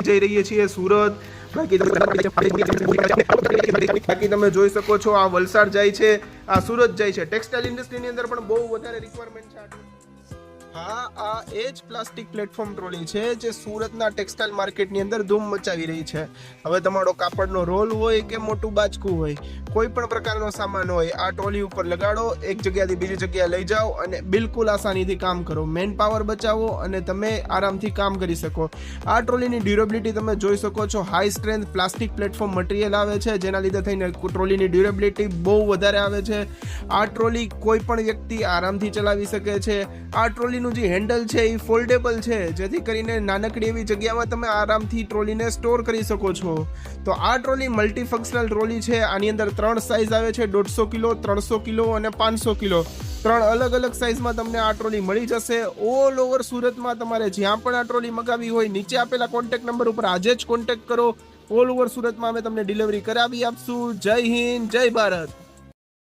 જઈ રહીએ છીએ સુરત, બાકી તમે જોઈ શકો છો આ વલસાડ જાય છે, આ સુરત જાય છે। ટેક્સટાઇલ ઇન્ડસ્ટ્રીની અંદર પણ બહુ વધારે રિક્વાયરમેન્ટ છે। હા, આ એ જ પ્લાસ્ટિક પ્લેટફોર્મ ટ્રોલી છે જે સુરતના ટેક્સટાઇલ માર્કેટની અંદર ધૂમ મચાવી રહી છે। હવે તમારો કાપડનો રોલ હોય કે મોટું બાચકું હોય, કોઈ પણ પ્રકારનો સામાન હોય, આ ટ્રોલી ઉપર લગાડો, એક જગ્યાથી બીજી જગ્યાએ લઈ જાઓ અને બિલકુલ આસાનીથી કામ કરો, મેન પાવર બચાવો અને તમે આરામથી કામ કરી શકો। આ ટ્રોલીની ડ્યુરેબિલિટી તમે જોઈ શકો છો, high strength plastic platform material આવે છે, જેના લીધે થઈને ટ્રોલીની ડ્યુરેબિલિટી બહુ વધારે આવે છે। આ ટ્રોલી કોઈ પણ વ્યક્તિ આરામથી ચલાવી શકે છે। આ ટ્રોલીનું જે હેન્ડલ છે એ ફોલ્ડેબલ છે, જેથી કરીને નાનકડી એવી જગ્યામાં તમે આરામથી ટ્રોલીને સ્ટોર કરી શકો છો। તો આ ટ્રોલી મલ્ટીફંક્શનલ ટ્રોલી છે। આની અંદર 3 સાઇઝ આવે છે, 150 કિલો, 300 કિલો અને 500 કિલો। 3 અલગ અલગ સાઇઝમાં તમને આ ટ્રોલી મળી જશે। ઓલ ઓવર સુરતમાં તમારે જ્યાં પણ આ ટ્રોલી મગાવી હોય, નીચે આપેલા કોન્ટેક્ટ નંબર ઉપર આજે જ કોન્ટેક્ટ કરો। ઓલ ઓવર સુરતમાં અમે તમને ડિલિવરી કરાવી આપશું। જય હિન્દ, જય ભારત।